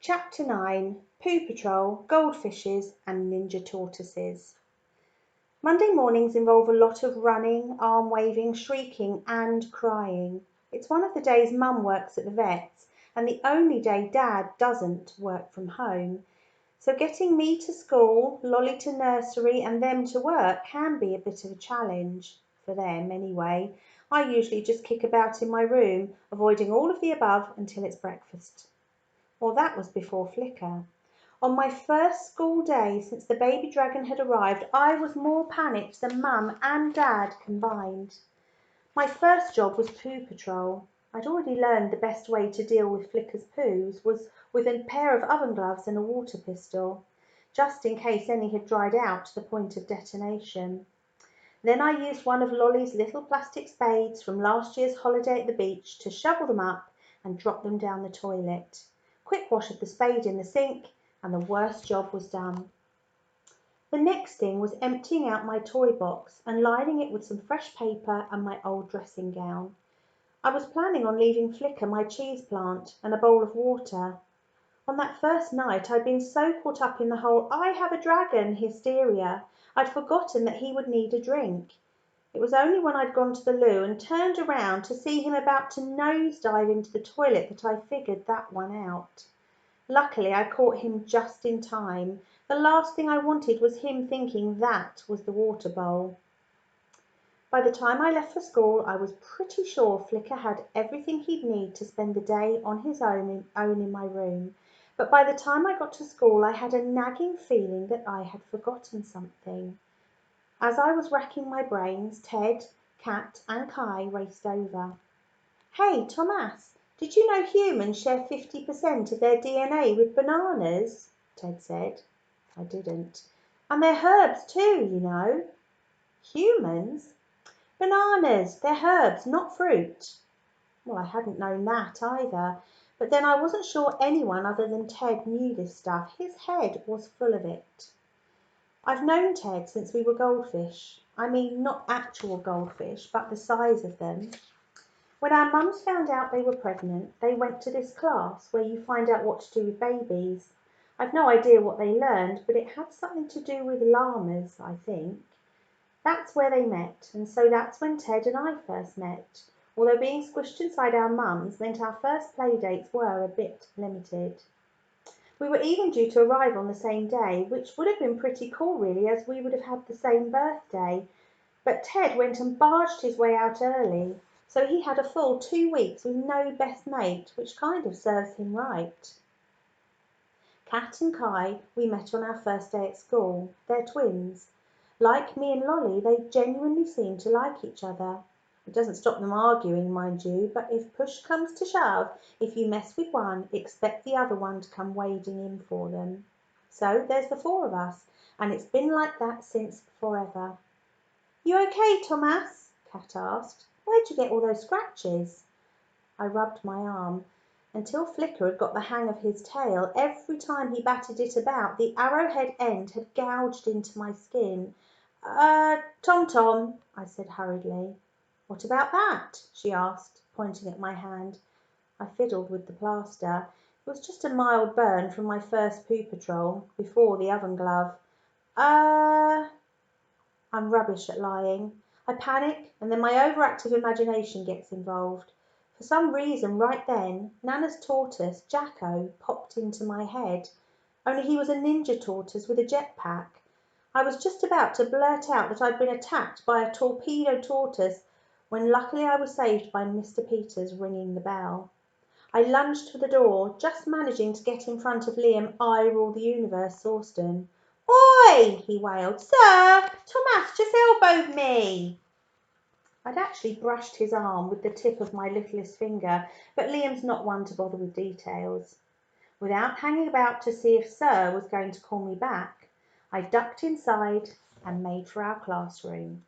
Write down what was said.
Chapter 9: Poo Patrol, Goldfishes and Ninja Tortoises. Monday mornings involve a lot of running, arm waving, shrieking and crying. It's one of the days Mum works at the vet's and the only day Dad doesn't work from home. So getting me to school, Lolly to nursery and them to work can be a bit of a challenge, for them anyway. I usually just kick about in my room, avoiding all of the above until it's breakfast. Well, that was before Flicker. On my first school day since the baby dragon had arrived, I was more panicked than Mum and Dad combined. My first job was poo patrol. I'd already learned the best way to deal with Flicker's poos was with a pair of oven gloves and a water pistol, just in case any had dried out to the point of detonation. Then I used one of Lolly's little plastic spades from last year's holiday at the beach to shovel them up and drop them down the toilet. Quick wash of the spade in the sink, and the worst job was done. The next thing was emptying out my toy box and lining it with some fresh paper and my old dressing gown. I was planning on leaving Flicker my cheese plant and a bowl of water. On that first night I'd been so caught up in the whole "I have a dragon" hysteria, I'd forgotten that he would need a drink. It was only when I'd gone to the loo and turned around to see him about to nosedive into the toilet that I figured that one out. Luckily I caught him just in time. The last thing I wanted was him thinking that was the water bowl. By the time I left for school I was pretty sure Flicker had everything he'd need to spend the day on his own in my room, but by the time I got to school I had a nagging feeling that I had forgotten something. As I was racking my brains, Ted, Cat and Kai raced over. "Hey, Thomas! Did you know humans share 50% of their DNA with bananas?" Ted said. I didn't. "And they're herbs too, you know." "Humans?" "Bananas, they're herbs, not fruit." Well, I hadn't known that either, but then I wasn't sure anyone other than Ted knew this stuff. His head was full of it. I've known Ted since we were goldfish. I mean, not actual goldfish, but the size of them. When our mums found out they were pregnant, they went to this class where you find out what to do with babies. I've no idea what they learned, but it had something to do with llamas, I think. That's where they met, and so that's when Ted and I first met, although being squished inside our mums meant our first play dates were a bit limited. We were even due to arrive on the same day, which would have been pretty cool really, as we would have had the same birthday, but Ted went and barged his way out early. So he had a full 2 weeks with no best mate, which kind of serves him right. Cat and Kai we met on our first day at school. They're twins. Like me and Lolly, they genuinely seem to like each other. It doesn't stop them arguing, mind you, but if push comes to shove, if you mess with one, expect the other one to come wading in for them. So there's the 4 of us, and it's been like that since forever. "You okay, Thomas?" Cat asked. "Where'd you get all those scratches?" I rubbed my arm. Until Flicker had got the hang of his tail, every time he batted it about, the arrowhead end had gouged into my skin. Tom," I said hurriedly. "What about that?" she asked, pointing at my hand. I fiddled with the plaster. It was just a mild burn from my first poo patrol, before the oven glove. I'm rubbish at lying. I panic, and then my overactive imagination gets involved. For some reason, right then, Nana's tortoise, Jacko, popped into my head. Only he was a ninja tortoise with a jetpack. I was just about to blurt out that I'd been attacked by a torpedo tortoise when luckily I was saved by Mr. Peters ringing the bell. I lunged for the door, just managing to get in front of Liam I Rule the Universe Sawston. "Oi!" he wailed. "Sir, Thomas just elbowed me." I'd actually brushed his arm with the tip of my littlest finger, but Liam's not one to bother with details. Without hanging about to see if Sir was going to call me back, I ducked inside and made for our classroom.